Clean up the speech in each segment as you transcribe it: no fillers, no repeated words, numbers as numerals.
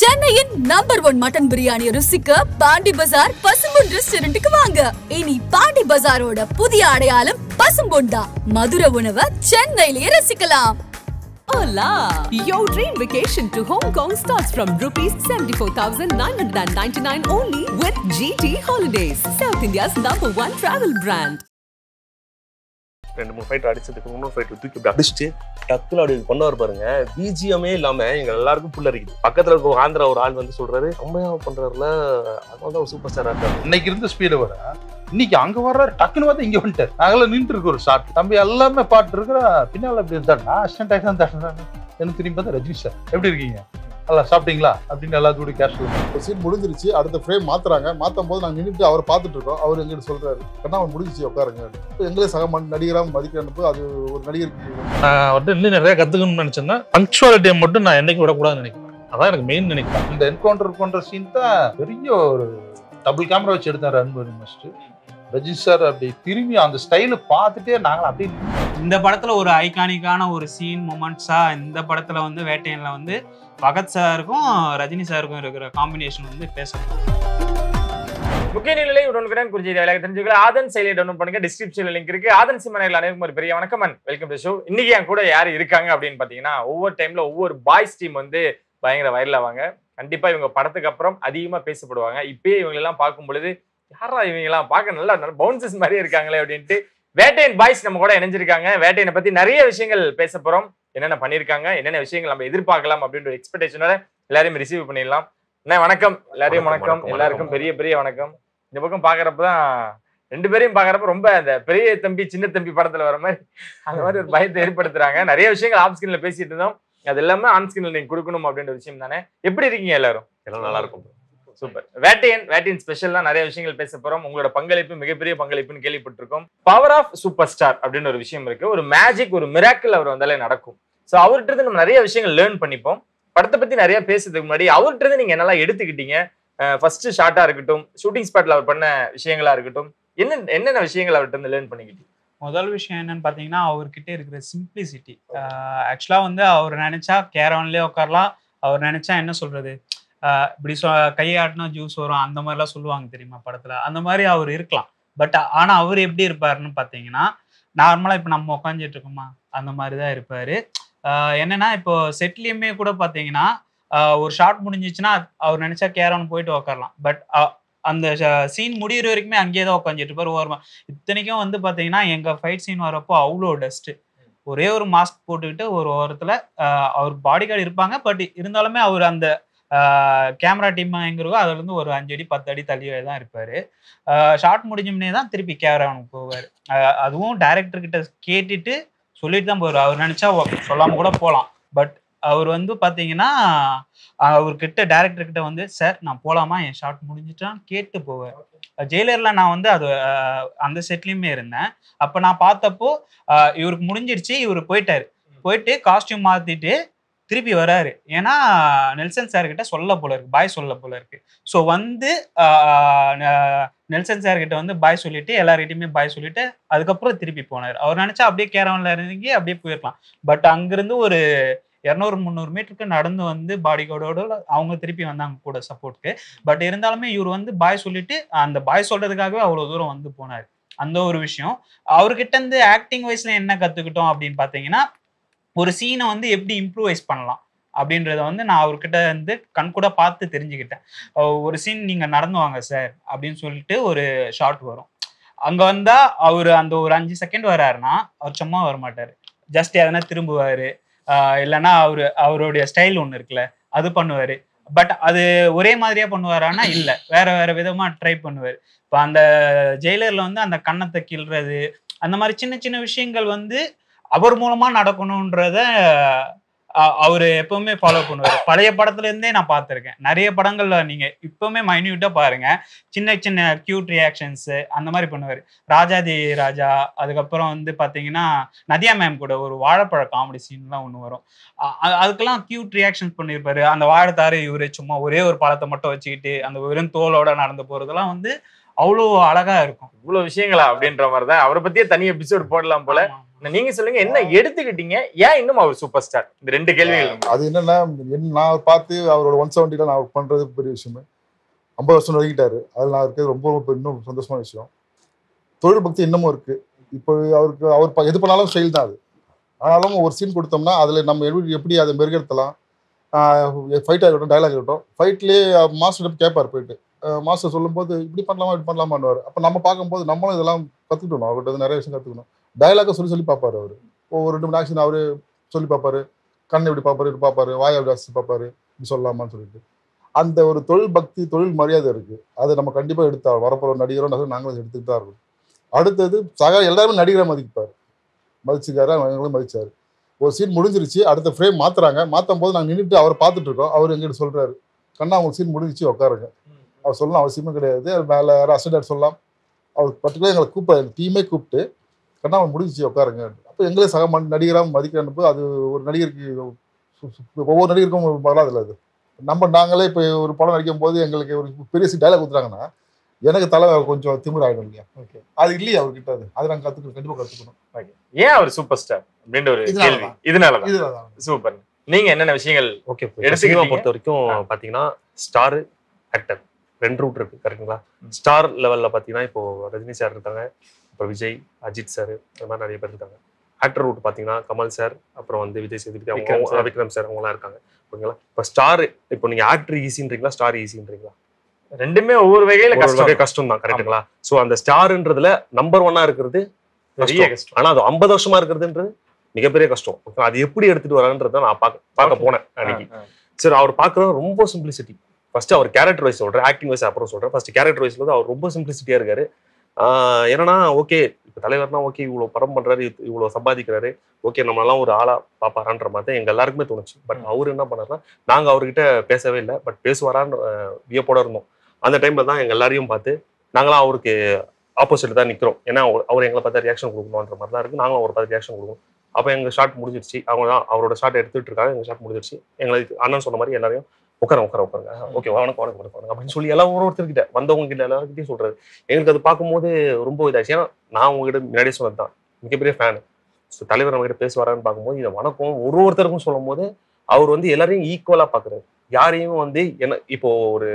சென்னையின் number 1 mutton biryani ருசிக்க பாண்டி பஜார் பசும்பொன் ரெஸ்டாரண்ட்டுக்கு வாங்க. இனி பாண்டி பஜாரோட புதிய அடையாளம் பசும்பொன் தான். மதுரை உணவை சென்னையிலேயே ரசிக்கலாம். Hola! Your dream vacation to Hong Kong starts from rupees 74,999 only with GT Holidays, South India's #1 travel brand. 2-3 fight அடிச்சதுக்கு இன்னொரு ஃபைட் தூக்கி அப்படி அடிச்சுட்டு டக்குல அப்படி கொண்டாரு பாருங்க. பிஜிஎம்மே இல்லாம எங்க எல்லாருக்கும் புள்ள இருக்குது. பக்கத்துல இருக்க ஆந்திரா ஒரு ஆள் வந்து சொல்றாரு, அம்மையா பண்றாருல, அதனாலதான் ஒரு சூப்பர் ஸ்டாரா இருக்காரு. இன்னைக்கு இருந்த ஸ்பீடு வர இன்னைக்கு அங்க வர்றாரு, டக்குன்னு பார்த்து இங்க வந்துட்டாரு. நாங்கள நின்று இருக்கு ஒரு ஷாட். தம்பி எல்லாமே பாட்டு இருக்கிற பின்னால அப்படி இருந்தா அசிஸ்டன்ட் எனக்கு திரும்பி பார்த்தா ரஜினி சார் எப்படி இருக்கீங்க, நல்லா சாப்பிட்டீங்களா அப்படின்னு எல்லாத்தோட கேஷுவல். சீன் முடிஞ்சிருச்சு, அடுத்த ஃப்ரேம் மாத்துறாங்க. மாத்தும் போது நாங்க நின்றுட்டு அவரை பார்த்துட்டு இருக்கோம். அவர் எங்கிட்ட சொல்றாரு, கண்ணா அவன் முடிஞ்சிச்சு உட்காருங்க. எங்களே சக நடிகரா மதிக்கிறப்போ அது ஒரு நடிகருக்கு நான் வந்து இன்னும் நிறைய கத்துக்கணும்னு நினைச்சேன்னா பங்க்சுவாலிட்டியை மட்டும் நான் என்னைக்கு விடக்கூடாதுன்னு நினைக்கிறேன். அதான் எனக்கு மெயின் நினைக்கிறேன். இந்த என்கவுண்டர் பண்ற சீன் தான் பெரிய ஒரு டபுள் கேமரா வச்சு எடுத்தாரு அன்பு மஸ்ட். ரஜினி சார் அப்படி திரும்பி அந்த ஸ்டைல பார்த்துட்டே நாங்கள் அப்படி இந்த படத்துல ஒரு ஐகானிக்கான ஒரு சீன் மொமெண்ட்ஸா இந்த படத்துல வந்து வேட்டையன்ல வந்து பகத் சாருக்கும் ரஜினி சாருக்கும் இருக்கிற காம்பினேஷன் வந்து பேசணும். முக்கிய நிலை உடனுக்குடன் குறிஞ்சி வேலையை தெரிஞ்சுக்கல ஆதன் செயலியை டவுன்லோட் பண்ணுங்க. டிஸ்கிரிப்ஷன்ல லிங்க் இருக்கு. ஆதன் சிம்மனைகள் அனைவருக்கும் ஒரு பெரிய வணக்கம் அண்ட் வெல்கம் டு ஷோ. இன்னைக்கு என் கூட யார் இருக்காங்க அப்படின்னு பாத்தீங்கன்னா, ஒவ்வொரு டைம்ல ஒவ்வொரு பாய்ஸ் டீம் வந்து பயங்கர வைரல் ஆவாங்க. கண்டிப்பா இவங்க படத்துக்கு அப்புறம் அதிகமா பேசப்படுவாங்க. இப்பயே இவங்க எல்லாம் பார்க்கும் பொழுது யாரா இவங்க எல்லாம் பார்க்க நல்லா பவுன்சஸ் மாதிரியே இருக்காங்களே அப்படின்ட்டு வேட்டையன் பாய்ஸ் நம்ம கூட இணைஞ்சிருக்காங்க. வேட்டையனை பத்தி நிறைய விஷயங்கள் பேச போறோம். என்னென்ன பண்ணிருக்காங்க, என்னென்ன விஷயங்கள் நம்ம எதிர்பார்க்கலாம் அப்படின்ற எக்ஸ்பெக்டேஷனோட எல்லாரையும் ரிசீவ் பண்ணிடலாம். வணக்கம் எல்லாரையும். வணக்கம் எல்லாருக்கும் பெரிய பெரிய வணக்கம். இந்த பக்கம் பாக்குறப்பதான் ரெண்டு பேரையும் பாக்குறப்ப ரொம்ப அந்த பெரிய தம்பி சின்ன தம்பி படத்துல வர மாதிரி அந்த மாதிரி ஒரு பயத்தை ஏற்படுத்துறாங்க. நிறைய விஷயங்கள் ஆஃப் ஸ்கிரீன்ல பேசிட்டு இருந்தோம். அது எல்லாமே ஆன் ஸ்கிரீன்ல நீங்க கொடுக்கணும் அப்படின்ற விஷயம் தானே. எப்படி இருக்கீங்க எல்லாரும்? எல்லாம் நல்லா இருக்கும். சூப்பர். வேட்டையன் ஸ்பெஷல் தான் நிறைய விஷயங்கள் பேச போறோம். உங்களோட பங்களிப்பு மிகப்பெரிய பங்களிப்புன்னு கேள்விப்பட்டிருக்கோம். பவர் ஆஃப் சூப்பர் ஸ்டார் அப்படின்னு ஒரு விஷயம் இருக்கு. ஒரு மேஜிக், ஒரு மிராக்கிள் அவர் வந்தாலே நடக்கும். ஸோ அவர்கிட்ட இருந்து நம்ம நிறைய விஷயங்கள் லேர்ன் பண்ணிப்போம். படத்தை பத்தி நிறைய பேசுறதுக்கு முன்னாடி அவர்கிட்ட இருந்து நீங்க என்னெல்லாம் எடுத்துக்கிட்டீங்க? ஃபர்ஸ்ட் ஷார்ட்டா இருக்கட்டும், ஷூட்டிங் ஸ்பாட்ல அவர் பண்ண விஷயங்களா இருக்கட்டும், என்னென்ன விஷயங்கள் அவர்கிட்ட இருந்து லேர்ன் பண்ணிக்கிட்டீங்க? முதல் விஷயம் என்னன்னு பாத்தீங்கன்னா, அவர்கிட்ட இருக்கிற சிம்பிளிசிட்டி. ஆக்சுவலா வந்து அவர் நினைச்சா கேரவன்லயே உட்காரலாம். அவர் நினைச்சா என்ன சொல்றது, இப்படி கையாட்டினா ஜூஸ் வரும் அந்த மாதிரிலாம் சொல்லுவாங்க தெரியுமா படத்துல. அந்த மாதிரி அவர் இருக்கலாம். பட் ஆனா அவர் எப்படி இருப்பாருன்னு பாத்தீங்கன்னா, நார்மலா இப்ப நம்ம உட்காந்துட்டு இருக்கோமா அந்த மாதிரிதான் இருப்பாரு. என்னன்னா இப்போ செட்லயுமே கூட பாத்தீங்கன்னா, ஒரு ஷார்ட் முடிஞ்சிச்சுன்னா அவர் நினைச்சா கேரவன் போயிட்டு உட்காரலாம். பட் அந்த சீன் முடிகிற வரைக்குமே அங்கேயே தான் உட்காந்துட்டு இருப்பாரு ஓரமா. இத்தனைக்கும் வந்து பாத்தீங்கன்னா எங்க ஃபைட் சீன் வரப்போ அவ்வளோ டஸ்ட். ஒரே ஒரு மாஸ்க் போட்டுக்கிட்டு ஒரு ஓரத்துல அவர் பாடி கார்டு இருப்பாங்க. பட் இருந்தாலுமே அவர் அந்த கேமரா டீம் எங்க இருக்கோ அதுல இருந்து ஒரு 5 அடி 10 அடி தள்ளியே தான் இருப்பாரு. ஷார்ட் முடிஞ்சோம்னே தான் திருப்பி கேமராவுக்கு போவாரு. அதுவும் டைரக்டர் கிட்ட கேட்டுட்டு சொல்லிட்டு தான் போவார். அவர் நினைச்சா சொல்லாம கூட போகலாம். பட் அவர் வந்து பாத்தீங்கன்னா அவர்கிட்ட டைரக்டர் கிட்ட வந்து, சார் நான் போலாமா, என் ஷார்ட் முடிஞ்சிட்டான்னு கேட்டு போவார். ஜெயிலர்ல நான் வந்து அது அந்த செட்லயுமே இருந்தேன். அப்ப நான் பார்த்தப்போ இவருக்கு முடிஞ்சிருச்சு, இவரு போயிட்டு காஸ்டியூம் மாத்திட்டு திருப்பி வராரு. ஏன்னா நெல்சன் சார் கிட்ட சொல்ல போல இருக்கு, பாய் சொல்ல போல இருக்கு. ஸோ வந்து நெல்சன் சார் கிட்ட வந்து பாய் சொல்லிட்டு எல்லார்கிட்டயுமே பாய் சொல்லிட்டு அதுக்கப்புறம் திருப்பி போனார். அவர் நினைச்சா அப்படியே கேரவன்ல இறங்கி அப்படியே போயிருக்கலாம். பட் அங்கிருந்து ஒரு 200-300 மீட்டருக்கு நடந்து வந்து பாடி கார்டோட அவங்க திருப்பி வந்தாங்க கூட சப்போர்ட்க்கு. பட் இருந்தாலுமே இவர் வந்து பாய் சொல்லிட்டு அந்த பாய் சொல்றதுக்காகவே அவ்வளவு தூரம் வந்து போனார். அந்த ஒரு விஷயம். அவர்கிட்ட இருந்து ஆக்டிங் வைஸ்ல என்ன கத்துக்கிட்டோம் அப்படின்னு பாத்தீங்கன்னா, ஒரு சீனை வந்து எப்படி இம்ப்ரூவைஸ் பண்ணலாம் அப்படின்றத வந்து நான் அவர்கிட்ட வந்து கண்கூட பார்த்து தெரிஞ்சுக்கிட்டேன். ஒரு சீன் நீங்க நடந்து வாங்க சார் அப்படின்னு சொல்லிட்டு ஒரு ஷார்ட் வரும். அங்க வந்தா அவரு அந்த ஒரு 5 செகண்ட் வர்றாருன்னா அவர் சும்மா வரமாட்டாரு. ஜஸ்ட் எதனா திரும்புவாரு, இல்லைன்னா அவருடைய ஸ்டைல் ஒன்று இருக்குல்ல அது பண்ணுவாரு. பட் அது ஒரே மாதிரியா பண்ணுவாரானா இல்ல, வேற வேற விதமா ட்ரை பண்ணுவாரு. இப்போ அந்த ஜெயிலர்ல வந்து அந்த கன்னத்தை கிள்றது அந்த மாதிரி சின்ன சின்ன விஷயங்கள் வந்து அவர் மூலமா நடக்கணும்ன்றத அவரு எப்பவுமே ஃபாலோ பண்ணுவாரு. பழைய படத்துல இருந்தே நான் பார்த்திருக்கேன். நிறைய படங்கள்ல நீங்க இப்பவுமே மைன்யூட்டா பாருங்க, சின்ன சின்ன கியூட் ரியாக்ஷன்ஸ் அந்த மாதிரி பண்ணுவாரு. ராஜாதி ராஜா, அதுக்கப்புறம் வந்து பாத்தீங்கன்னா நதியா மேம் கூட ஒரு வாழைப்பழ காமெடி சீன்லாம் ஒண்ணு வரும். அதுக்கெல்லாம் கியூட் ரியாக்ஷன்ஸ் பண்ணியிருப்பாரு. அந்த வாழைத்தாரு இவரு சும்மா ஒரே ஒரு பழத்தை மட்டும் வச்சுக்கிட்டு அந்த வெறும் தோலோட நடந்து போறதெல்லாம் வந்து அவ்வளோ அழகா இருக்கும். இவ்வளவு விஷயங்களா அப்படின்ற மாதிரிதான் அவரை பத்தியே தனி எபிசோட் போடலாம் போல. நீங்க சொல்லுங்க, என்ன எடுத்துக்கிட்டீங்க, ஏன் இன்னும் அவர் சூப்பர் ஸ்டார்? இந்த 2 கேள்விகள். அது என்னன்னா, நான் பார்த்து அவரோட 170 நான் ஒர்க் பண்றது பெரிய விஷயமே. 50 வருஷம் நடிக்கிட்டாரு. அதில் நான் இருக்கிறது ரொம்ப ரொம்ப இன்னும் சந்தோஷமான விஷயம். தொழில் பக்தி இன்னமும் இருக்கு. இப்போ அவர் எது பண்ணாலும் ஸ்டைல் தான் அது. ஆனாலும் ஒரு சீன் கொடுத்தோம்னா அதில் நம்ம எப்படி அதை மெருகெடுத்தலாம். ஃபைட்டாக இருக்கட்டும், டைலாக் இருக்கட்டும், ஃபைட்லேயே மாஸ்டர் கேட்பார் போயிட்டு. மாஸ்டர் சொல்லும்போது இப்படி பண்ணலாமான்னுவார். அப்போ நம்ம பார்க்கும்போது நம்மளும் இதெல்லாம் கற்றுக்கணும். அவர்கிட்ட நிறைய விஷயம் கற்றுக்கணும். டைலாக்கை சொல்லி பார்ப்பாரு அவர். ஒரு 2 மணி ஆக்ஷன் அவரு சொல்லி பார்ப்பாரு. கண்ணை இப்படி பார்ப்பாரு, இப்படி பார்ப்பாரு, வாயை அப்படி அசிச்சு பார்ப்பாரு, இப்படி சொல்லலாமான்னு சொல்லிட்டு. அந்த ஒரு தொழில் பக்தி, தொழில் மரியாதை இருக்கு. அதை நம்ம கண்டிப்பாக எடுத்தா வரப்போகிற நடிகரோ நாங்களும் எடுத்துக்கிட்டு தான் இருக்கோம். அடுத்தது எல்லாருமே நடிகரை மதிப்பார். மதிச்சுக்காரு, அவங்களும் மதிச்சாரு. ஒரு சீன் முடிஞ்சிருச்சு, அடுத்த ஃப்ரேம் மாத்துறாங்க. மாற்றும் போது நாங்கள் நின்றுட்டு அவரை பார்த்துட்டு இருக்கோம். அவர் எங்கிட்ட சொல்றாரு, கண்ணா அவங்க சீன் முடிஞ்சிச்சு, உட்காருங்க. அவர் சொல்லலாம் அவசியமே கிடையாது. மேலே யாரும் அசிஸ்டன்ட் சொல்லலாம். அவர் பர்டிகுலர் எங்களை கூப்பிட்டு டீமே கூப்பிட்டு, கண்ணா அவன் முடிஞ்சிச்சு, உட்காருங்க. அப்போ எங்களே நடிகராக மதிக்கிறப்போ அது ஒரு நடிகருக்கு ஒவ்வொரு நடிகருக்கும் வராதுல்ல. அது நாங்களே இப்போ ஒரு படம் நடிக்கும் போது எங்களுக்கு ஒரு பெரிய டைலாக் கொடுத்துறாங்கன்னா எனக்கு தலை கொஞ்சம் திமிர் ஆகிடும் இல்லையா? அது இல்லையா அவர்கிட்ட? அது நாங்கள் கண்டிப்பாக கற்றுக்கணும். ஏன் அவர் சூப்பர் ஸ்டார் அப்படின்ற ஒரு கேள்வி. இதனாலதான் சூப்பர். நீங்க என்னென்ன விஷயங்கள் பொறுத்த வரைக்கும் பாத்தீங்கன்னா ஸ்டார் ஆக்டர் 2 ரூட் இருக்கு, கரெக்டுங்களா? ஸ்டார் லெவல்ல பாத்தீங்கன்னா இப்போ ரஜினி சார் இருக்காங்க, இப்போ விஜய், அஜித் சார், இந்த மாதிரி நிறைய பேர் இருக்காங்க. ஆக்டர் ரூட் பாத்தீங்கன்னா கமல் சார், அப்புறம் வந்து விஜய் சேதுபதி, விக்ரம் சார், அவங்கலாம் இருக்காங்க. ஓகேங்களா? இப்போ ஸ்டார், இப்போ நீங்க ஆக்டர் ஈஸின்றீங்களா, ஸ்டார் ஈஸின்றீங்களா? ரெண்டுமே ஒவ்வொரு வகையில கஷ்டம் தான், கரெக்டுங்களா? சோ அந்த ஸ்டார்ன்றதுல நம்பர் 1 இருக்கிறது பெரிய கஷ்டம். ஆனா அது 50 வருஷமா இருக்கிறதுன்றது மிகப்பெரிய கஷ்டம். அது எப்படி எடுத்துட்டு வரான்றத நான் பார்க்க போனேன் அன்னைக்கு. சரி, அவர் பாக்குறது ரொம்ப சிம்பிளிசிட்டி. ஃபர்ஸ்ட் அவர் கேரக்டர் வைஸ் சொல்றேன், ஆக்டிங் வைஸ் அப்புறம் சொல்றேன். ஃபர்ஸ்ட் கேரக்டர் வைஸ்ல வந்து அவர் ரொம்ப சிம்பிளிசிட்டியா இருக்காரு. என்னன்னா, ஓகே இப்போ தலைவர்னா ஓகே இவ்வளவு படம் பண்றாரு, இவ்வளவு சம்பாதிக்கிறாரு, ஓகே நம்மளாம் ஒரு ஆளா பாப்பாரான்ற மாதிரி எங்க எல்லாருக்குமே தோணுச்சு. பட் அவர் என்ன பண்ணாருன்னா, நாங்க அவர்கிட்ட பேசவே இல்லை, பட் பேசுவாரான்னு வியப்போட இருந்தோம். அந்த டைம்ல தான் எங்க எல்லாரையும் பார்த்து நாங்களாம் அவருக்கு ஆப்போசிட் தான் நிக்கிறோம். ஏன்னா அவர் எங்களை பார்த்து ரியாக்ஷன் கொடுக்கணுன்ற மாதிரி தான் இருக்கு. நாங்களும் அவரை பார்த்து ரியாக்ஷன் கொடுக்கணும். அப்போ எங்க ஷாட் முடிஞ்சிருச்சு. அவங்க தான் அவரோட ஷாட் எடுத்துட்டு இருக்காங்க. எங்க ஷாட் முடிஞ்சிருச்சு. எங்களுக்கு அண்ணன் சொன்ன மாதிரி எல்லாரையும் உட்காருங்க ஓகே வணக்கம் அப்படின்னு சொல்லி எல்லாம் ஒருத்தர்கிட்ட வந்தவங்க கிட்ட எல்லாருக்கிட்டையும் சொல்றாரு. எங்களுக்கு அது பார்க்கும்போது ரொம்ப இதாச்சு. ஏன்னா நான் உங்ககிட்ட முன்னாடியே சொன்னது தான், மிகப்பெரிய ஃபேனு. ஸோ தலைவர் நம்ம கிட்ட பேசுவாரான்னு பார்க்கும்போது இதை வணக்கம் ஒருத்தருக்கும் சொல்லும் போது அவர் வந்து எல்லாரையும் ஈக்குவலா பாக்குறாரு. யாரையும் வந்து என்ன இப்போ ஒரு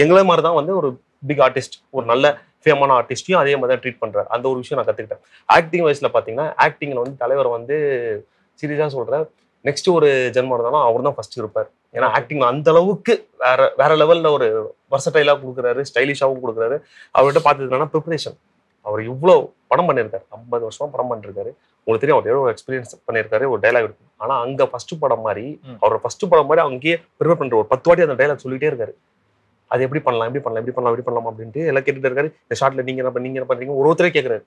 எங்களை மாதிரி தான் வந்து ஒரு பிக் ஆர்டிஸ்ட், ஒரு நல்ல ஃபேமான ஆர்டிஸ்டையும் அதே மாதிரி தான் ட்ரீட் பண்றாரு. அந்த ஒரு விஷயம் நான் கத்துக்கிட்டேன். ஆக்டிங் வயசுல பாத்தீங்கன்னா, ஆக்டிங்ல வந்து தலைவர் வந்து சீரியஸா சொல்றேன், நெக்ஸ்ட் ஒரு ஜென்மம் இருந்தாலும் அவர் தான் ஃபர்ஸ்ட் இருப்பார். ஏன்னா ஆக்டிங்ல அந்த அளவுக்கு வேற லெவல்ல ஒரு வர்சடைலா கொடுக்குறாரு, ஸ்டைலிஷாவும் கொடுக்குறாரு. அவர்கிட்ட பார்த்ததுனா ப்ரிப்பரேஷன். அவர் இவ்வளவு படம் பண்ணியிருக்காரு, 50 வருஷமா படம் பண்ணிருக்காரு. உங்களுக்கு தெரியும் அவர் எவ்வளவு எக்ஸ்பீரியன்ஸ் பண்ணியிருக்காரு. ஒரு டைலாக் இருக்கு, ஆனா அங்க ஃபர்ஸ்ட் படம் மாதிரி அவரோட ஃபர்ஸ்ட் படம் மாதிரி அங்கேயே ப்ரிப்பேர் பண்ற ஒரு 10 வாட்டி அந்த டைலாக் சொல்லிட்டே இருக்காரு. அது எப்படி பண்ணலாம், எப்படி பண்ணலாம் அப்படின்ட்டு எல்லாம் கேட்டுட்டு இருக்காரு. இந்த ஷார்ட்ல நீங்க என்ன பண்றீங்க, ஒருத்தரே கேட்கறாரு,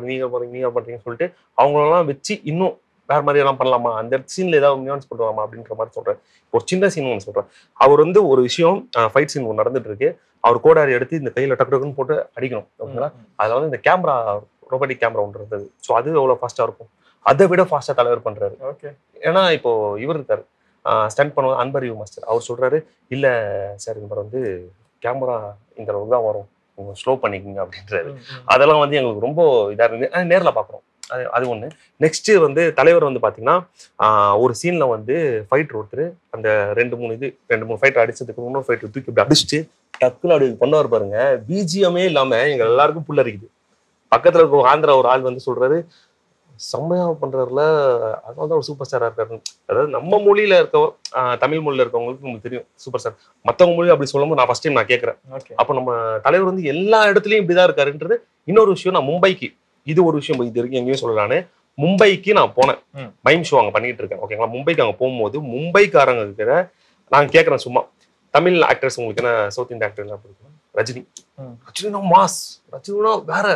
நீங்க பண்றீங்கன்னு சொல்லிட்டு அவங்களெல்லாம் வச்சு இன்னும் வேற மாதிரி எல்லாம் பண்ணலாமா, அந்த சீன்ல ஏதாவது நியூன்ஸ் பண்ணுவாமா அப்படின்ற மாதிரி சொல்றேன். ஒரு சின்ன சீன் ஒன்று சொல்றேன். அவர் வந்து ஒரு விஷயம் ஃபைட் சீன் ஒன்று நடந்துட்டு இருக்கு. அவர் கோடாரி எடுத்து இந்த கையில டக்கு டக்குன்னு போட்டு அடிக்கணும். ஓகேங்களா? அதுல வந்து இந்த கேமரா, ரோபோட்டிக் கேமரா ஒன்று இருந்தது. ஸோ அது எவ்வளவு ஃபாஸ்டா இருக்கும், அதை விட ஃபாஸ்டா தலைவர் பண்றாரு. ஓகே. ஏன்னா இப்போ இவர் இருக்காரு ஸ்டண்ட் பண்ணுவாங்க, அன்பர் யூ மாஸ்டர். அவர் சொல்றாரு, இல்ல சார் இந்த வந்து கேமரா இந்த அளவுக்கு தான் வரும், நீங்க ஸ்லோ பண்ணிக்கோங்க அப்படின்றாரு. அதெல்லாம் வந்து எங்களுக்கு ரொம்ப இதா இருந்து நேர்ல பாக்குறோம். அது ஒண்ணு. நெக்ஸ்ட் வந்து தலைவர் வந்து பாத்தீங்கன்னா ஒரு சீன்ல வந்து ஃபைட் ஒருத்தர் அந்த 2-3 ஃபைட் அடிச்சதுக்கு இன்னொரு ஃபைட் தூக்கி இப்படி அடிச்சுட்டு டக்குல அப்படி பண்ணுவார் பாருங்க. பிஜிஎம்மே இல்லாம எங்க எல்லாருக்கும் புள்ள இருக்குது. பக்கத்துல இருக்க ஆந்திரா ஒரு ஆள் வந்து சொல்றாரு, செம்மையா பண்றாருல, அதனாலதான் ஒரு சூப்பர் ஸ்டாரா இருக்காரு. அதாவது நம்ம மொழியில இருக்க தமிழ் மொழியில இருக்கவங்களுக்கு உங்களுக்கு தெரியும் சூப்பர் ஸ்டார். மத்தவங்க மொழி அப்படி சொல்லும்போது நான் ஃபர்ஸ்ட் டைம் நான் கேட்கறேன். அப்ப நம்ம தலைவர் வந்து எல்லா இடத்துலயும் இப்படிதான் இருக்காருன்றது. இன்னொரு விஷயம், நான் மும்பைக்கு, இது ஒரு விஷயம் இது வரைக்கும் எங்கேயும் சொல்லலான்னு, மும்பைக்கு நான் போனேன். மைம் ஷோ அங்க பண்ணிட்டு இருக்கேன். ஓகேங்களா? மும்பைக்கு அங்க போகும்போது மும்பைக்காரங்க இருக்கிற நான் கேட்கறேன், சும்மா தமிழ் ஆக்டர்ஸ் உங்களுக்கு என்ன சவுத் இந்தியா ஆக்டர் என்ன பிடிக்கும்? ரஜினினா மாஸ், ரஜினினா வேற,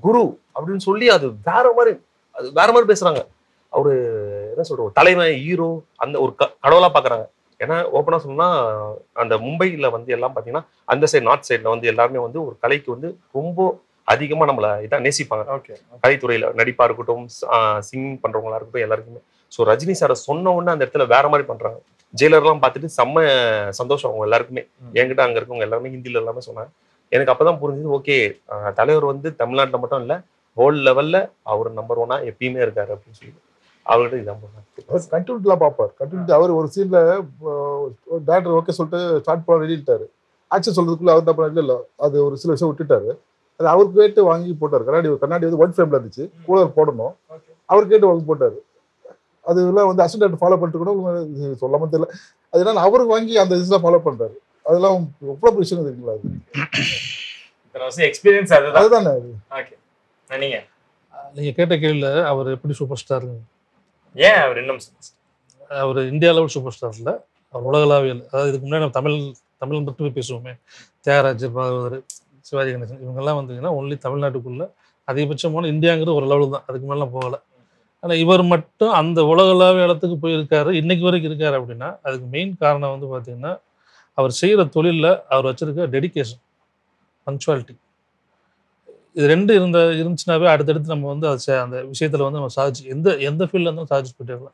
குரு அப்படின்னு சொல்லி அது வேற மாதிரி பேசுறாங்க. அவரு என்ன சொல்ற தலைவன், ஹீரோ, அந்த ஒரு கடவுளா பாக்குறாங்க. ஏன்னா ஓப்பனா சொன்னா அந்த மும்பைல வந்து எல்லாம் பாத்தீங்கன்னா அந்த சைடு நார்த் சைட்ல வந்து எல்லாருமே வந்து ஒரு கலைக்கு வந்து ரொம்ப அதிகமா நம்மள இதான் நேசிப்பாங்க. கலைத்துறையில நடிப்பா இருக்கட்டும், சிங் பண்றவங்களா இருக்கட்டும், எல்லாருக்குமே. ஸோ ரஜினி சாரை சொன்ன உடனே அந்த இடத்துல வேற மாதிரி பண்றாங்க. ஜெயிலர்லாம் பார்த்துட்டு செம்ம சந்தோஷம் அவங்க எல்லாருக்குமே. என்கிட்ட அங்க இருக்கவங்க எல்லாருமே ஹிந்தில எல்லாமே சொன்னாங்க. எனக்கு அப்பதான் புரிஞ்சது, ஓகே தலைவர் வந்து தமிழ்நாட்டுல மட்டும் இல்ல வேர்ல்ட் லெவல்ல அவர் நம்பர் 1 எப்பயுமே இருக்காரு அப்படின்னு சொல்லி அவர்கிட்ட இதான் பண்ணாரு. கண்டினியூட்டிலாம் பார்ப்பார். கண்டினியூட்டி அவர் ஒரு சீன்ல டேரக்டர் ஓகே சொல்லிட்டு ஸ்டார்ட் பண்ண ரெடிட்டாரு. ஆக்ஷன் சொல்றதுக்குள்ள அவர் என்ன பண்ண இல்லை, அது ஒரு சில விஷயம் விட்டுட்டாரு. அது அவர் கேட்டு வாங்கி போட்டார். கண்ணாடி வந்து ஒயிட் ஃப்ரேம்ல இருந்துச்சு, கூலர் போடணும், அவர் கேட்டு வாங்கி போட்டாரு. அது எல்லாம் வந்து அசிஸ்டன்ட் ஃபாலோ பண்ணிட்டு கூட சொல்லாம தெரியல. அதனால அவருக்கு வாங்கி அந்த இதெல்லாம் ஃபாலோ பண்றாரு. அதெல்லாம் எவ்வளவு விஷயம் இருக்குங்களா? அது எக்ஸ்பீரியன்ஸ் அதுதானே. ஓகே, நீங்க நீங்க கேட்ட கேள்வியில அவர் எப்படி சூப்பர் ஸ்டார், ஏன் அவர் இன்னும் அவர் இந்தியா லெவல் சூப்பர் ஸ்டார் இல்லை, அவர் உலகளாவியல். அதாவது இதுக்கு முன்னாடி நம்ம தமிழ் மட்டுமே பேசுவோமே, தியாகராஜர், பாகவதர், சிவாஜி கணேசன், இவங்கெல்லாம் வந்தீங்கன்னா ஒன்லி தமிழ்நாட்டுக்குள்ள அதிகபட்சமான இந்தியாங்கிறது ஒரு லெவல் தான், அதுக்கு மேலாம் போகலை. ஆனால் இவர் மட்டும் அந்த உலகளாவிய இடத்துக்கு போயிருக்காரு, இன்னைக்கு வரைக்கும் இருக்காரு அப்படின்னா அதுக்கு மெயின் காரணம் வந்து பார்த்தீங்கன்னா அவர் செய்கிற தொழிலில் அவர் வச்சிருக்க டெடிகேஷன், பங்க்சுவாலிட்டி. இது ரெண்டு இருந்துச்சுனாவே அடுத்தடுத்து நம்ம வந்து அந்த விஷயத்தில் வந்து நம்ம சாதிச்சு எந்த ஃபீல்டில் இருந்தாலும் சாதிச்சு போயிட்டே.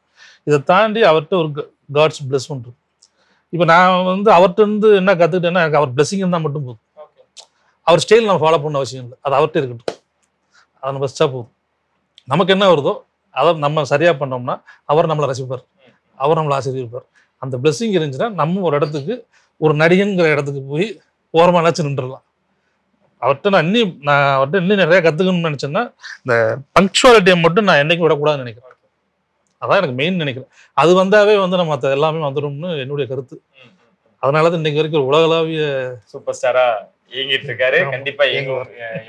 இதை தாண்டி அவர்கிட்ட ஒரு காட்ஸ் பிளஸ் ஒன்று. இப்போ நான் வந்து அவர்கிட்ட இருந்து என்ன கற்றுக்கிட்டேன்னா, எனக்கு அவர் பிளஸிங் இருந்தால் மட்டும் போதும். அவர் ஸ்டைல் நம்ம ஃபாலோ பண்ண அவசியம் இல்லை, அது அவர்கிட்ட இருக்கட்டும், அதை நம்ம பெஸ்ட்டாக போதும். நமக்கு என்ன வருதோ அதை நம்ம சரியாக பண்ணோம்னா அவர் நம்மளை ரசிப்பார், அவர் நம்மளை ஆசீர்வதிப்பார். அந்த பிளஸிங் இருந்துச்சுன்னா நம்ம ஒரு இடத்துக்கு, ஒரு நடிகங்கிற இடத்துக்கு போய் ஓரமானாச்சும் நின்றுடலாம். அவர்கிட்ட இன்னும் நிறைய கற்றுக்கணும்னு நினச்சேன்னா இந்த பங்க்சுவாலிட்டியை மட்டும் நான் என்னைக்கும் விடக்கூடாதுன்னு நினைக்கிறேன். அதான் எனக்கு மெயின் நினைக்கிறேன். அது வந்தாவே வந்து நம்ம மற்ற எல்லாமே வந்துடும்னு என்னுடைய கருத்து. அதனாலதான் இன்னைக்கு வரைக்கும் ஒரு உலகளாவிய சூப்பர் ஸ்டாரா இயங்கிட்டு இருக்காரு. கண்டிப்பா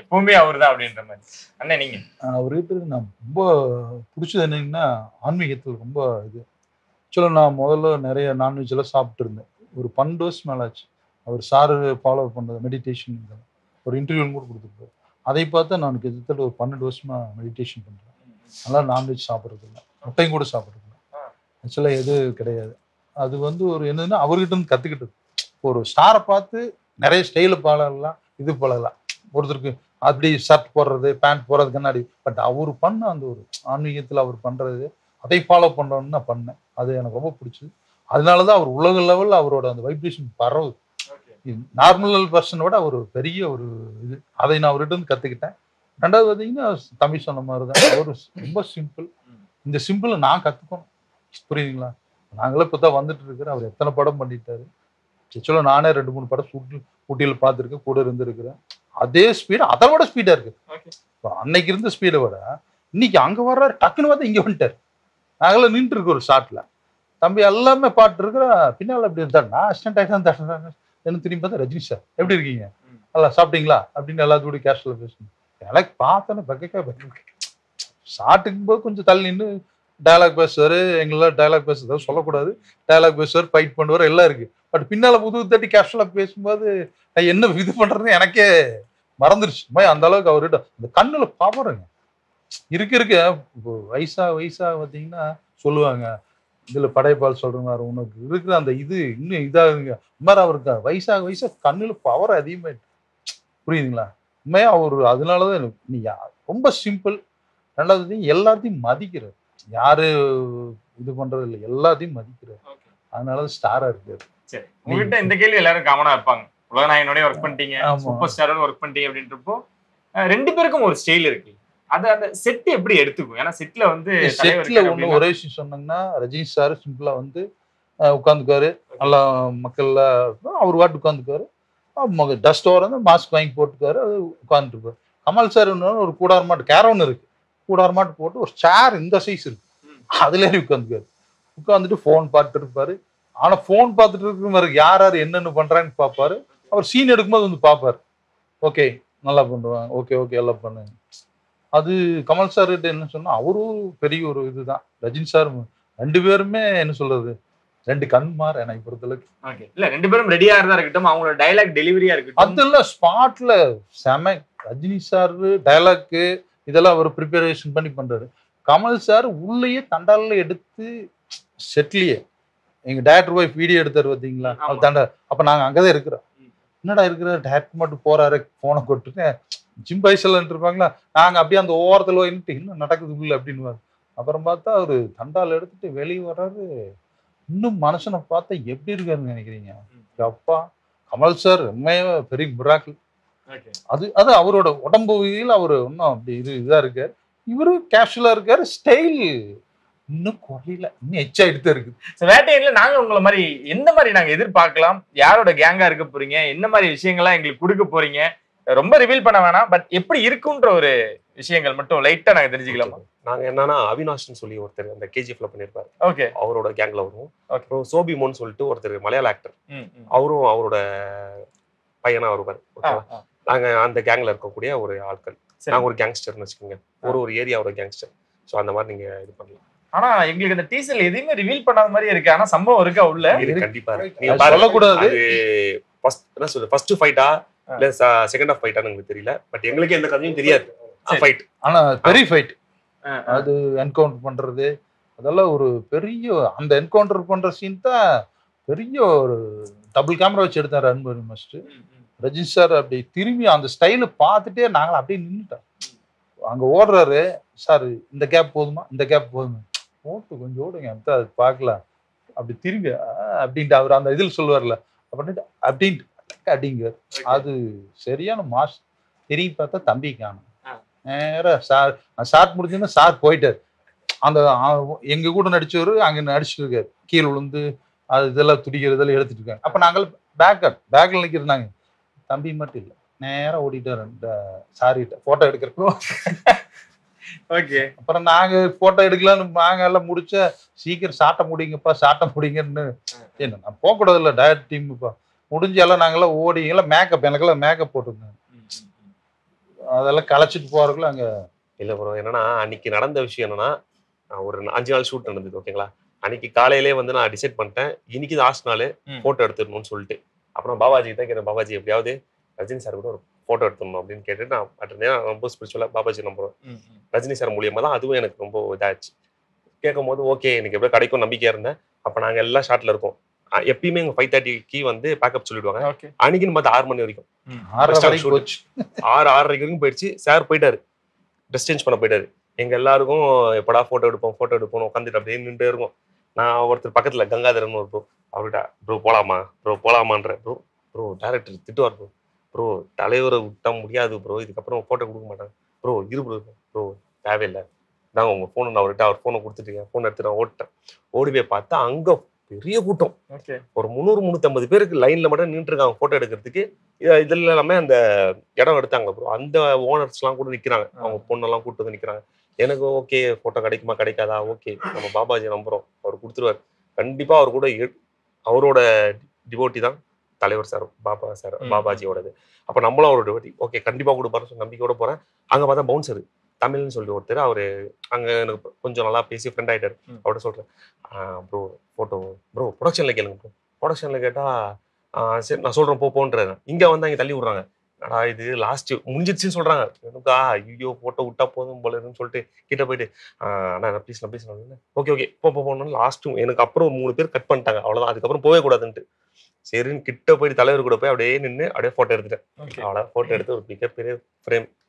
எப்பவுமே அவர் தான் அப்படின்ற மாதிரி. அண்ணா நீங்க? அவர்கிட்ட நான் ரொம்ப பிடிச்சது என்னங்கன்னா ஆன்மீகத்தில் ரொம்ப இது. ஆக்சுவலாக நான் முதல்ல நிறைய நான்வெஜ் எல்லாம் சாப்பிட்டு இருந்தேன். ஒரு 12 வருஷம் மேலே ஆச்சு. அவர் சாரு ஃபாலோ பண்ணுறது மெடிடேஷன், ஒரு இன்டர்வியூ கூட கொடுத்துருப்பாரு. அதை பார்த்தா நான் கிட்டத்தட்ட ஒரு 12 வருஷமா மெடிடேஷன் பண்ணுறேன். நல்லா நான்வெஜ் சாப்பிட்றது இல்லை, முட்டையும் கூட சாப்பிட்றது இல்லை, ஆக்சுவலாக எது கிடையாது. அது வந்து ஒரு என்னதுன்னா அவர்கிட்ட இருந்து கற்றுக்கிட்டது. ஒரு ஸ்டாரை பார்த்து நிறைய ஸ்டைலு பழகலாம், இது பழகலாம். ஒருத்தருக்கு அப்படி ஷர்ட் போடுறது, பேண்ட் போடுறது, கண்ணாடி. பட் அவர் பண்ண அந்த ஒரு ஆன்மீகத்தில் அவர் பண்ணுறது, அதை ஃபாலோ பண்ணுறோன்னு நான் பண்ணேன். அது எனக்கு ரொம்ப பிடிச்சது. அதனால தான் அவர் உலக லெவலில் அவரோட அந்த வைப்ரேஷன் பரவுது. நார்மல் பர்சனோட அவர் பெரிய ஒரு இது. அதை நான் அவர்கிட்ட இருந்து கற்றுக்கிட்டேன். ரெண்டாவது பார்த்தீங்கன்னா தம்பி சொன்ன மாதிரி தான், அவர் ரொம்ப சிம்பிள். இந்த சிம்பிளை நான் கற்றுக்கணும், புரியுதுங்களா? நாங்களே இப்போ தான் வந்துட்டு இருக்கிறேன். அவர் எத்தனை படம் பண்ணிட்டாரு. ஆக்சுவலாக நானே 2-3 படம் ஊட்டியில் பார்த்துருக்கேன், கூட இருந்திருக்கிறேன். அதே ஸ்பீடு அதை விட ஸ்பீடாக இருக்கு. இப்போ அன்னைக்கு இருந்த ஸ்பீடை விட இன்னைக்கு அங்கே வர்றாரு, டக்குன்னு பார்த்து இங்கே வந்துட்டார். நாங்களாம் நின்று இருக்கு ஒரு ஷாட்டில். தம்பி எல்லாமே பாட்டு இருக்கிற பின்னால் அப்படி இருந்தாரு. நான் அசிஸ்டன்ட் ஆகிட்டு என்ன திரும்பி பார்த்தா ரஜினி சார் எப்படி இருக்கீங்க, நல்லா சாப்பிட்டீங்களா அப்படின்னு எல்லாத்தோடய கேஷுவலாக பேசணும். எனக்கு பார்த்தோன்னே பக்க ஷாட்டுக்கும் போது கொஞ்சம் தள்ளி நின்று டயலாக் பேசுவார். எங்களால் டயலாக் பேசுறதாவது சொல்லக்கூடாது, டயலாக் பேசுவார், ஃபைட் பண்ணுவார், எல்லாம் இருக்கு. பட் பின்னால் முதுகு தட்டி கேஷுவலாக பேசும்போது நான் என்ன இது பண்ணுறதுன்னு எனக்கே மறந்துருச்சு. அந்த அளவுக்கு அவர்கிட்ட அந்த கண்ணில் பாப்பறேங்க இருக்க. இப்போ வயசா பார்த்தீங்கன்னா சொல்லுவாங்க, இதில் படைப்பால் சொல்கிற மாதிரி உனக்கு இருக்கிற அந்த இது இன்னும் இதாகுங்க. மாதிரி அவருக்கு வயசாக கண்ணில் பவர் அதிகமாயிட்டு, புரியுதுங்களா? உண்மையாக அவர் அதனால தான் நீ ரொம்ப சிம்பிள். ரெண்டாவது எல்லாத்தையும் மதிக்கிறார், யாரு இது பண்றது இல்லை, எல்லாத்தையும் மதிக்கிறார். அதனாலதான் ஸ்டாரா இருக்காரு. சரி, உங்ககிட்ட இந்த கேள்வி எல்லாரும் காமனா இருப்பாங்க. உலகநாயகனோட ஒர்க் பண்ணிட்டீங்க, சூப்பர் ஸ்டாரோட ஒர்க் பண்ணிட்டீங்க அப்படின்றப்போ 2 பேருக்கும் ஒரு ஸ்டைல் இருக்கு. அது அந்த செட் எப்படி எடுத்துக்கும்? ஏன்னா செட்ல வந்து ஒரே விஷயம் சொன்னாங்கன்னா, ரஜினி சார் சிம்பிளா வந்து உட்காந்துக்காரு, நல்லா மக்கள்ல அவர் வாட்டு உட்காந்துக்காரு, டஸ்ட் ஓரம் மாஸ்க் வாங்கி போட்டுக்காரு, அது உட்காந்துட்டு இருப்பாரு. கமல் சார் ஒரு கூடார மாட்டு கேரவன் இருக்கு, கூடார மாட்டு போட்டு ஒரு சேர் இந்த சைஸ் இருக்கு, அதுல உட்காந்துக்காரு. உட்காந்துட்டு போன் பார்த்துட்டு இருப்பாரு. ஆனா போன் பார்த்துட்டு இருக்கிற யார் யார் என்னென்ன பண்றான்னு பார்ப்பாரு. அவர் சீன் எடுக்கும்போது வந்து பார்ப்பாரு, ஓகே நல்லா பண்ணுவாங்க, ஓகே எல்லாம் பண்ணுங்க. அது கமல் சார் கிட்ட என்ன சொன்னா, அவரும் பெரிய ஒரு இதுதான். ரஜினி சார் 2 பேருமே என்ன சொல்றது, 2 கண்மார் எனக்கு பொறுத்தளவுக்கு. இல்ல 2 பேரும் ரெடியா இருந்தா இருக்கட்டும், அவங்களோட டயலாக் டெலிவரியா இருக்கட்டும், அதெல்லாம் ஸ்பாட்ல செம. ரஜினி சார் டயலாக்கு இதெல்லாம் அவர் ப்ரிப்பரேஷன் பண்ணி பண்றாரு. கமல் சார் உள்ளேயே தண்டால எடுத்து செட்லயே எங்க டேரக்டர் போய் வீடியோ எடுத்தாரு பார்த்தீங்களா, அது தண்டா. அப்ப நாங்க அங்கதான் இருக்கிறோம். என்னடா இருக்கிற டேரக்டர் மட்டும் போறாரு, போனை கொட்டுட்டு ஜிம் பைசல் இருப்பாங்களா, நாங்க அப்படியே அந்த ஓரத்துல போயிட்டு இன்னும் நடக்குது உள்ள அப்படின்னு. அப்புறம் பார்த்தா அவரு தண்டால் எடுத்துட்டு வெளியே வர்றாரு. இன்னும் மனுஷனை பார்த்தா எப்படி இருக்காருன்னு நினைக்கிறீங்க? அப்பா கமல் சார் உண்மையா பெரிய மிராக்கிள். அது அவரோட உடம்பு அவர் இன்னும் அப்படி இதா இருக்காரு. இவரு கேஷுவலா இருக்காரு. ஸ்டைல் இன்னும் குறையில, இன்னும் எச்சாயிட்டு இருக்கு. வேட்டையில நாங்க உங்களை மாதிரி எந்த மாதிரி நாங்க எதிர்பார்க்கலாம்? யாரோட கேங்கா இருக்க போறீங்க? என்ன மாதிரி விஷயங்கள்லாம் எங்களுக்கு கொடுக்க போறீங்க? ரொம்ப ரிவீல் பண்ண வேணாம், பட் எப்படி இருக்குன்ற ஒரு விஷயங்கள் மட்டும் லைட்டா நாங்க தெரிஞ்சுக்கலாமா? நாங்க என்னன்னா அவினாஷ்னு சொல்லி ஒருத்தர் அந்த கேஜிஎஃப்ல பண்ணிருப்பாரு. ஓகே, அவரோட கேங்ல வரும். அப்புறம் சோபிமோன்னு சொல்லிட்டு ஒருத்தர் மலையாள ஆக்டர், அவரும் அவரோட பையனா வருவார். நாங்க அந்த கேங்ல இருக்கக்கூடிய ஒரு ஆட்கள். நாங்க ஒரு கேங்ஸ்டர்னு வச்சுக்கோங்க. ஒரு ஏரியாவோட கேங்ஸ்டர். ஸோ அந்த மாதிரி நீங்க இது பண்ணலாம். ஆனா எங்களுக்கு இந்த டீசர்ல எதையுமே ரிவீல் பண்ணாத மாதிரி இருக்கு. ஆனா சம்பவம் இருக்கா உள்ள? கண்டிப்பா நீங்க சொல்லக்கூடாது. ஃபர்ஸ்ட் ஃபைட்டா இல்ல செகண்ட் ஆஃப் ஃபைட்டான்னு எனக்கு தெரியல. பட் எங்களுக்கு எந்த கதையும் தெரியாது. ஃபைட் ஆனா பெரிய ஃபைட். அது என்கவுண்டர் பண்றது அதெல்லாம் ஒரு பெரிய, அந்த என்கவுண்டர் பண்ற சீன் தான் பெரிய ஒரு டபுள் கேமரா வச்சு எடுத்தாரு அன்பு மாஸ்டர். ரஜினி சார் அப்படி திரும்பி அந்த ஸ்டைல பார்த்துட்டே நாங்களும் அப்படியே நின்றுட்டோம். அங்க ஓடுறாரு சார், இந்த கேப் போதுமா, இந்த கேப் போதுமா, ஓட்டு கொஞ்சம் ஓடுங்க அது பார்க்கலாம் அப்படி திரும்பி அப்படின்ட்டு அவர் அந்த இதில் சொல்லுவார்ல அப்படின்ட்டு அப்படிங்க. அது சரியான மாஸ். திரும்பி பார்த்தா தம்பி காணும். நேரம் சார் ஷார்ட் முடிஞ்சுன்னா சார் போயிட்டாரு. அந்த எங்க கூட நடிச்சவரு அங்க நடிச்சுட்டு இருக்காரு. கீழே விழுந்து அது இதெல்லாம் துடிக்கிறதெல்லாம் எடுத்துட்டு இருக்காங்க. அப்ப நாங்கள் பேக்ல நிக்கிறாங்க. தம்பி மட்டும் இல்லை, நேரம் ஓடிட்டாரு சாரிட்ட போட்டோ எடுக்கிறப்போ. ஓகே, அப்புறம் நாங்க போட்டோ எடுக்கலாம்னு நாங்க எல்லாம் முடிச்ச சீக்கிரம் சாட்ட முடிங்கப்பா, சாட்ட முடிங்கன்னு. என்ன நான் போகக்கூடாது இல்லை, டயட் டீம்ப்பா முடிஞ்சு எல்லாம் நாங்கெல்லாம் ஓடி எல்லாம் மேக்கப், எனக்கெல்லாம் மேக்கப் போட்டுருந்தேன். அதெல்லாம் களைச்சிட்டு போறதுக்குள்ள அங்க இல்ல ப்ரோ. என்னன்னா அன்னைக்கு நடந்த விஷயம் என்னன்னா, ஒரு 5 நாள் ஷூட் நடந்தது. ஓகேங்களா, அன்னைக்கு காலையிலே வந்து நான் டிசைட் பண்ணிட்டேன், இன்னைக்கு லாஸ்ட் நாள் போட்டோ எடுத்துடணும்னு சொல்லிட்டு. அப்புறம் பாபாஜி தான் கேட்டேன், பாபாஜி எப்படியாவது ரஜினி சார் கூட ஒரு போட்டோ எடுத்துடணும் அப்படின்னு கேட்டுட்டு நான் அட்டேன். ரொம்ப ஸ்பிரிச்சுவலா பாபாஜி நம்புறேன். ரஜினி சார் மூலியமா தான் அதுவும் எனக்கு ரொம்ப இதாச்சு. கேட்கும் போது ஓகே எனக்கு எப்படி கிடைக்கும் நம்பிக்கையா இருந்தேன். அப்ப நாங்க எல்லாம் ஷாட்ல இருக்கோம். எப்பயுமே எங்க 5:30க்கு வந்து பேக்கப் சொல்லிடுவாங்க. அன்னைக்குன்னு பார்த்து 6 மணி வரைக்கும் 6:30 வரைக்கும் போயிடுச்சு. சார் போயிட்டாரு, ட்ரெஸ் சேஞ்ச் பண்ண போயிட்டாரு. எங்க எல்லாருக்கும் எப்படா போட்டோ எடுப்போம் உட்காந்துட்டு அப்படியே நின்றுட்டே இருக்கும். நான் ஒருத்தர் பக்கத்துல கங்காதரன் ஒரு ப்ரோ, அவர்கிட்ட ப்ரோ போலாமான்ற. ப்ரோ டேரக்டர் திட்டுவார் ப்ரோ தலைவரை விட்டா முடியாது ப்ரோ, இதுக்கப்புறம் போட்டோ கொடுக்க மாட்டாங்க ப்ரோ. ப்ரோ தேவையில்லை, நான் உங்க போன் அவர்கிட்ட, அவர் போனை கொடுத்துட்டீங்க, போன் எடுத்துட்டு ஓட்டேன். ஓடி போய் பார்த்தா அங்க பெரிய கூட்டம். ஒரு 300-350 பேருக்கு லைன்ல மட்டும் நின்று இருக்காங்க போட்டோ எடுக்கிறதுக்கு. இதுல எல்லாமே அந்த இடம் எடுத்தாங்க ப்ரோ. அந்த ஓனர்ஸ் எல்லாம் கூட நிக்கிறாங்க, அவங்க பொண்ணெல்லாம் கூப்பிட்டு வந்து நிக்கிறாங்க. எனக்கு ஓகே போட்டோ கிடைக்குமா கிடைக்காதா, ஓகே நம்ம பாபாஜி நம்புறோம், அவர் கொடுத்துருவாரு கண்டிப்பா. அவர் கூட அவரோட டிவோட்டி தான் தலைவர் சார், பாபாஜியோடது. அப்ப நம்மளும் அவரோட டிவோட்டி. ஓகே கண்டிப்பா கொடுப்பாரு நம்பிக்கையோட போறேன். அங்க பார்த்தா பவுன்சர் தமிழ்னு சொல்லி ஒருத்தர், அவரு அங்க எனக்கு கொஞ்சம் நல்லா பேசி ஃப்ரெண்ட் ஆயிட்டாரு. அவர்கிட்ட சொல்றேன், ப்ரோ போட்டோ ப்ரோ ப்ரொடக்ஷன்ல கேளுங்க ப்ரோ. ப்ரொடக்ஷன்ல கேட்டா சரி நான் சொல்றேன் போன்றது. இங்க வந்து அங்க தள்ளி விடுறாங்க. இது லாஸ்ட் முடிஞ்சிருச்சுன்னு சொல்றாங்க. எனக்கா ஐயோ போட்டோ விட்டா போதும் போலன்னு சொல்லிட்டு கிட்ட போயிட்டு அண்ணா ப்ளீஸ் ஓகே போகணும் லாஸ்ட்டும். எனக்கு அப்புறம் 3 பேர் கட் பண்ணிட்டாங்க, அவ்வளவுதான். அதுக்கப்புறம் போவே கூடாதுன்ட்டு சரின்னு கிட்ட போயிட்டு தலைவர் கூட போய் அப்படியே நின்று அப்படியே போட்டோ எடுத்துட்டேன். அவ்வளோ போட்டோ எடுத்து ஒரு மிகப்பெரிய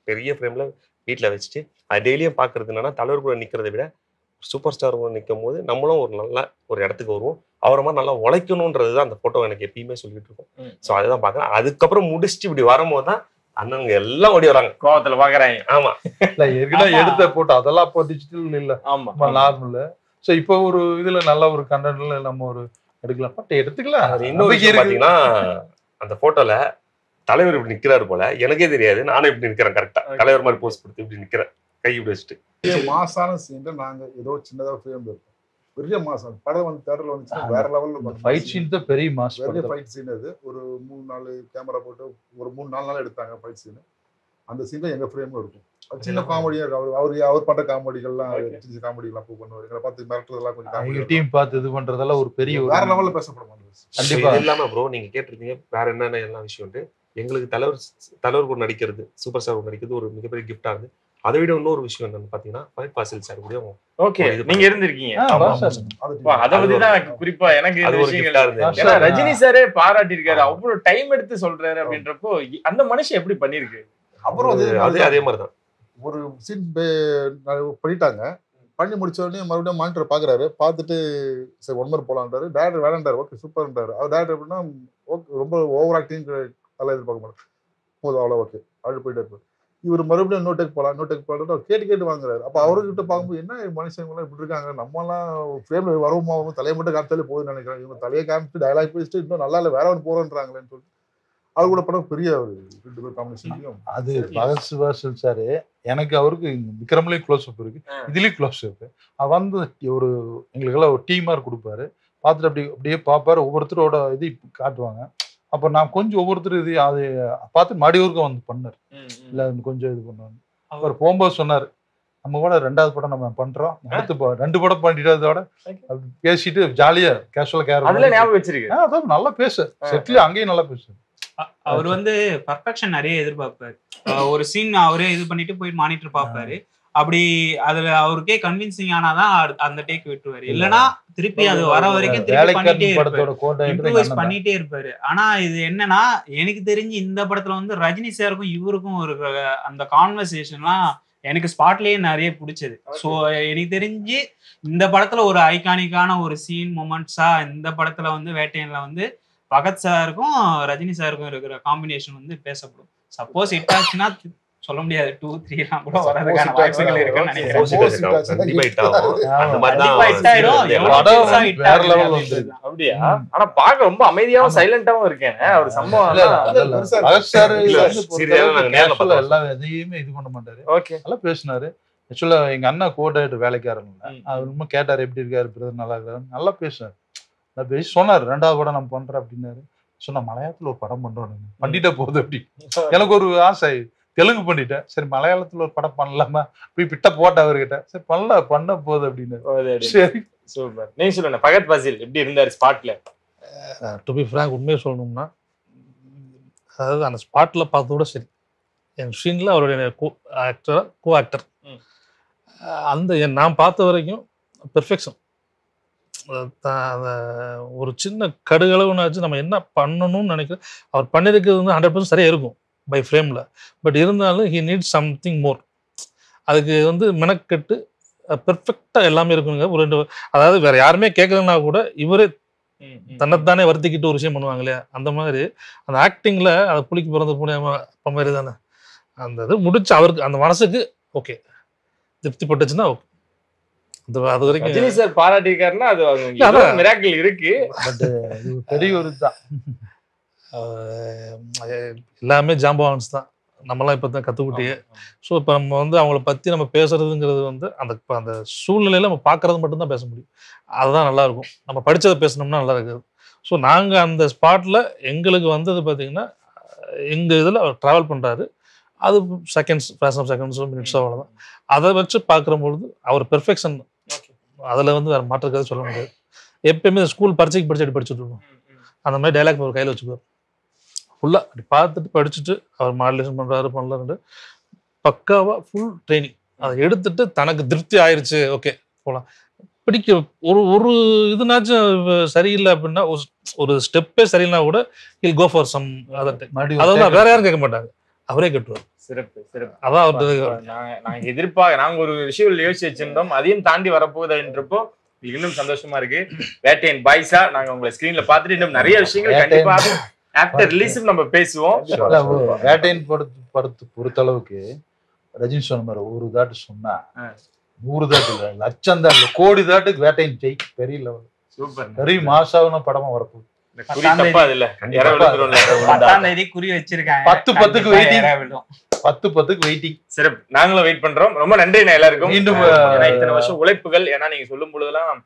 பெரிய ஃப்ரேம்ல வீட்டுல வச்சுட்டு அது டெய்லியும் பாக்குறது என்னன்னா, தலைவர் கூட நிக்கிறதை விட சூப்பர் ஸ்டார் கூட நிற்கும் போது நம்மளும் ஒரு நல்ல ஒரு இடத்துக்கு வருவோம். அவரை மாதிரி நல்லா உழைக்கணும்ன்றதுதான் அந்த போட்டோ எனக்கு எப்பயுமே சொல்லிட்டு இருக்கோம். ஸோ அதுதான் பாக்குறேன். அதுக்கப்புறம் முடிச்சுட்டு இப்படி வரும்போது தான் அண்ணனுங்க எல்லாம் ஓடி வராங்க, கோவத்துல பாக்குறாங்க. ஆமா ஏற்கனவே எடுத்த போட்டோ அதெல்லாம் இப்போ டிஜிட்டல் இல்ல, நார்மல். ஸோ இப்போ ஒரு இதுல நல்ல ஒரு கண்டென்ட்ல நம்ம ஒரு எடுக்கலாம், பட் எடுத்துக்கலாம். இன்னொரு பாத்தீங்கன்னா அந்த போட்டோல தலைவர் இப்படி நிக்கிறாரு போல, எனக்கே தெரியாது, நானும் இப்படி நிக்கிறேன் கரெக்டா தலைவர் மாதிரி போஸ்ட் கொடுத்து இப்படி நிக்கிறேன், கை இப்படி வச்சுட்டு. மாசான சீன்ல நாங்க ஏதோ சின்னதா ஃப்ரேம் இருக்கும், பெரிய மாசம் படம் வந்து தியேட்டர்ல வந்துச்சுன்னா வேற லெவல்ல ஃபைட் சீன் தான் பெரிய மாஸ், பெரிய ஃபைட் சீன். அது ஒரு 3-4 கேமரா போட்டு ஒரு 3-4 நாள் எடுத்தாங்க ஃபைட் சீன். அந்த சீன் தான் எங்க ஃப்ரேம்ல இருக்கும். சின்ன காமெடியா இருக்கு. அவர் பண்ற காமெடிகள்லாம் சின்ன காமெடிலாம் பூ பண்ணுவாரு. எங்களை பார்த்து மிரட்டுறதெல்லாம் கொஞ்சம் காமெடி டீம் பார்த்து இது பண்றதெல்லாம் ஒரு பெரிய வேற லெவல்ல பேசப்படுமா. கண்டிப்பா இல்லாம ப்ரோ நீங்க கேட்டிருந்தீங்க வேற என்னென்ன எல்லாம் விஷயம். எங்களுக்கு தலைவர் கூட நடிக்கிறது, சூப்பர் ஸ்டார் கூட நடிக்கிறது ஒரு மிகப்பெரிய கிஃப்டா இருந்து. அதை விட இன்னொரு விஷயம் என்னன்னு பாத்தீங்கன்னா ஃபைட் பாசில் சார் கூட ஓகே நீங்க இருந்திருக்கீங்க. அத பத்தி தான் குறிப்பா எனக்கு இந்த விஷயங்கள் ரஜினி சாரே பாராட்டி இருக்காரு, அவ்வளவு டைம் எடுத்து சொல்றாரு அப்படின்றப்போ அந்த மனுஷன் எப்படி பண்ணிருக்கு. அப்புறம் அதே மாதிரிதான் ஒரு சீன் பண்ணிட்டாங்க. பண்ணி முடிச்ச உடனே மறுபடியும் மானிட்டர் பாக்குறாரு. பார்த்துட்டு சரி 1 மணி போலான்றாரு. டேரக்டர் வேணான்றாரு. ஓகே சூப்பர்ன்றாரு. அவர் டேரக்டர் எப்படின்னா ஓகே ரொம்ப ஓவர் ஆக்டிங் நல்லா எதிர்பார்க்க மாட்டாரு. போதும் அவ்வளோ ஓகே அப்படி போயிட்டு இருப்பாரு. இவர் மறுபடியும் இன்னொரு டேக் போகலாம் கேட்டு வாங்குறாரு. அப்போ அவர்கிட்ட பார்க்கும்போது என்ன மனுஷங்களாம் இப்படி இருக்காங்க, நம்மலாம் ஃப்ரேம்ல வரவுமா தலையை மட்டும் காமிச்சாலே போதும்னு நினைக்கிறேன், இவங்க தலையை காமிச்சு டயலாக் பேசிட்டு இன்னும் நல்லா இல்லை வேற ஒன்று போறோன்றாங்களேன்னு சொல்லிட்டு அவர் கூட படம் பெரிய ஒரு 2 பேர் காம்பினேஷன். அது பகத் சிவாசல் சார் எனக்கு அவருக்கு விக்ரம்லேயும் க்ளோஸ் அப் இருக்கு, இதுலேயும் க்ளோஸ் அப். வந்து ஒரு எங்களுக்கெல்லாம் ஒரு டீமாக கொடுப்பாரு, பார்த்துட்டு அப்படியே பார்ப்பாரு, ஒவ்வொருத்தரோட இது காட்டுவாங்க. அப்போ நான் கொஞ்சம் ஒவ்வொருத்தர் இது அது பார்த்து மடியூருக்கு வந்து பண்ணார், இல்லை கொஞ்சம் இது பண்ணுவாங்க. அவர் போகும்போது சொன்னார், நம்ம கூட 2வது படம் நம்ம பண்றோம், அடுத்து 2 படம் பண்ணிட்டதோட அப்படி பேசிட்டு ஜாலியா கேஷுவலா ஞாபகம் வச்சிருக்கேன். அதான் நல்லா பேச செட்ல அங்கேயும் நல்லா பேசு. அவர் வந்து பர்ஃபெக்ஷன் நிறைய எதிர்பார்ப்பாரு. ஒரு சீன் அவரே இது பண்ணிட்டு போய் மானிட்டர் பார்ப்பாரு. அப்படி அதுல அவருக்கே கன்வின்சிங் ஆனாதான் அந்த டேக் விட்டுருவாரு, இல்லைன்னா திருப்பி அது வர வரைக்கும் இம்ப்ரூவைஸ் பண்ணிட்டே இருப்பாரு. ஆனா இது என்னன்னா எனக்கு தெரிஞ்சு இந்த படத்துல வந்து ரஜினி சாருக்கும் இவருக்கும் ஒரு அந்த கான்வர்சேஷன்லாம் எனக்கு ஸ்பாட்லயே நிறைய பிடிச்சது. ஸோ எனக்கு தெரிஞ்சு இந்த படத்துல ஒரு ஐகானிக்கான ஒரு சீன் மொமெண்ட்ஸா இந்த படத்துல வந்து வேட்டையன்ல வந்து பகத் சாருக்கும் ரஜினி சாருக்கும் இருக்கிற காம்பினேஷன் வந்து பேசப்படும். சப்போஸ் ஹிட் ஆச்சுன்னா சொல்ல முடியாது, 2, 3 எல்லாம் கூட வரதுக்கான வாய்ப்புகள் இருக்குன்னு நினைக்கிறேன். அப்படியா? ஆனா பாக்க ரொம்ப அமைதியாவும் சைலண்டாவும் இருக்கேன். அவர் சம்பவம் எல்லாம் எதையுமே இது பண்ண மாட்டாரு, நல்லா பேசினாரு. ஆக்சுவலா எங்க அண்ணா கோஆர்டினேட்டர் வேலைக்காரன், அவர் ரொம்ப கேட்டாரு எப்படி இருக்காரு பிரதர், நல்லா இருக்காரு, நல்லா பேசுனாரு. பேசி சொன்னார் 2வது படம் நம்ம பண்றோம் அப்படின்னாரு. சொன்னா மலையாளத்துல ஒரு படம் பண்றோம் பண்ணிட்டே போகுது அப்படி. எனக்கு ஒரு ஆசை, தெலுங்கு பண்ணிட்டேன், சரி மலையாளத்துல ஒரு படம் பண்ணலாமா போய் பிட்ட போட்ட அவர்கிட்ட, சரி பண்ண போகுது அப்படின்னு. சரி சூப்பர். நீங்க சொல்லுங்க பகத் பாசில் எப்படி இருந்தாரு ஸ்பாட்ல? டு பி ஃப்ராங்க் உண்மையை சொல்லணும்னா, அதாவது அந்த ஸ்பாட்ல பார்த்ததோட சரி, என் சீன்ல அவருடைய கோ ஆக்டர் அந்த நான் பார்த்த வரைக்கும் பெர்ஃபெக்ஷன். ஒரு சின்ன கடுகளவுனாச்சு நம்ம என்ன பண்ணணும்னு நினைக்கிறேன், அவர் பண்ணிருக்கிறது வந்து 100% சரியா இருக்கும் பை ஃப்ரேம்ல. பட் இருந்தாலும் ஹி நீட் சம்திங் மோர். அதுக்கு வந்து மெனக்கெட்டு பெர்ஃபெக்டா எல்லாமே இருக்குங்க. ஒரு 2 அதாவது வேற யாருமே கேட்கலன்னா கூட இவரே தன்னைத்தானே வருத்திக்கிட்டு ஒரு விஷயம் பண்ணுவாங்க இல்லையா, அந்த மாதிரி அந்த ஆக்டிங்ல அதை புளிக்கு பிறந்த புனியாம அப்ப மாதிரி தானே அந்த இது முடிச்சு அவருக்கு அந்த மனசுக்கு ஓகே திருப்தி பட்டுச்சுன்னா ஓகே. அது வரைக்கும் ரஜினி சார் பாராட்டிருக்காருன்னா அது மிராக்கிள் இருக்கு. பட் பெரிய ஒரு தான் எல்லாமே ஜாம்பவான்ஸ் தான், நம்மலாம் இப்போ தான் கற்றுக்கிட்டே. ஸோ இப்போ நம்ம வந்து அவங்கள பற்றி நம்ம பேசுறதுங்கிறது வந்து அந்த சூழ்நிலையில் நம்ம பார்க்கறது மட்டும்தான் பேச முடியும். அதுதான் நல்லாயிருக்கும். நம்ம படித்ததை பேசணும்னா நல்லா இருக்காது. ஸோ நாங்கள் அந்த ஸ்பாட்டில் எங்களுக்கு வந்தது பார்த்திங்கன்னா, எங்கள் இதில் அவர் ட்ராவல் பண்ணுறாரு, அது ஃப்ராக்ஷன் ஆஃப் செகண்ட்ஸோ மினிட்ஸோ அவ்வளோதான். அதை வச்சு பார்க்குறம்பொழுது அவர் பெர்ஃபெக்ஷன், அதில் வந்து வேறு மாற்றுக்கிறது சொல்ல முடியாது. எப்பயுமே ஸ்கூல் பரீட்சைக்கு படிச்சுட்டு இருக்கோம், அந்த மாதிரி டைலாக் அவர் கையில் வச்சுக்குவார். ஃபுல்லாக அப்படி பார்த்துட்டு படிச்சுட்டு அவர் மாடுலேஷன் பண்ணலான்னு பக்காவாக ஃபுல் ட்ரைனிங். அதை எடுத்துட்டு தனக்கு திருப்தி ஆயிடுச்சு, ஓகே போகலாம். பிடிக்க ஒரு இதுனாச்சும் சரியில்லை அப்படின்னா, ஒரு ஸ்டெப்பே சரியில்லைனா கூட will go for some other time. அதாவது வேற யாரும் கேட்க மாட்டாங்க, அவரே கட்டுவார். சிறப்பு சிறப்பு. அதான் நாங்க ஒரு விஷயம் யோசிச்சு வச்சிருந்தோம், அதையும் தாண்டி வரப்போகுதுன்றப்போ இன்னும் சந்தோஷமா இருக்கு. வேட்டையன் பாய்ஸா நாங்க உங்களை ஸ்கிரீன்ல பார்த்துட்டு இன்னும் நிறைய விஷயங்கள் கண்டிப்பா ஆஃப்டர் ரிலீஸும் நம்ம பேசுவோம். வேட்டையன் படத்து பொறுத்தளவுக்கு ரஜினி சொன்ன மாதிரி ஒரு தாட்டு சொன்னா 100 தாட்டு இல்லை, லட்சம் தான் இல்லை, கோடி தாட்டுக்கு வேட்டையன் ஜெய் பெரிய லெவல் சூப்பர் பெரிய மாசான படமா வரப்போகுது. 10 குறி வச்சிருக்காங்க, 10-10க்கு வெயிட்டிங். சிறப்பு, நாங்களும் வெயிட் பண்றோம். ரொம்ப நன்றி எல்லாருக்கும். இத்தனை வருஷம் உழைப்புகள், ஏன்னா நீங்க சொல்லும் பொழுதெல்லாம்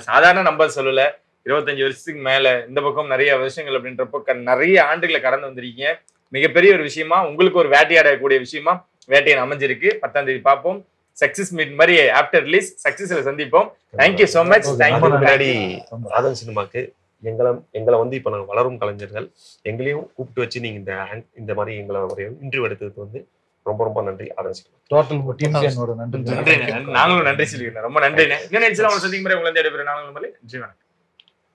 சாதாரண நம்பர் சொல்லல, 25 வருஷத்துக்கு மேல இந்த பக்கம் நிறைய விஷயங்கள் அப்படின்றப்போ நிறைய ஆண்டுகளை கடந்து வந்திருக்கீங்க. மிகப்பெரிய ஒரு விஷயமா உங்களுக்கு ஒரு வேட்டையாடக்கூடிய விஷயமா வேட்டையன் அமைஞ்சிருக்கு. 10ஆம் தேதி பார்ப்போம். சக்சஸ் மீட் மாதிரி ஆஃப்டர் ரிலீஸ் சக்சஸ்ல சந்திப்போம். Thank you so much. தேங்க்யூ. முன்னாடி ஆதன் சினிமாக்கு எங்களை வந்து இப்ப நாங்கள் வளரும் கலைஞர்கள் எங்களையும் கூப்பிட்டு வச்சு நீங்க இந்த மாதிரி எங்களை ஒரு இன்டர்வியூ எடுத்ததுக்கு வந்து ரொம்ப ரொம்ப நன்றி ஆதன் சினிமா. டோட்டல் நன்றி. நாங்களும் நன்றி சொல்லிக்கிறேன். ரொம்ப நன்றி. இன்னும் நினைச்சலாம் உங்களை சந்திக்கும் முறை உங்களை தேடி பெறும். நாங்களும் நன்றி.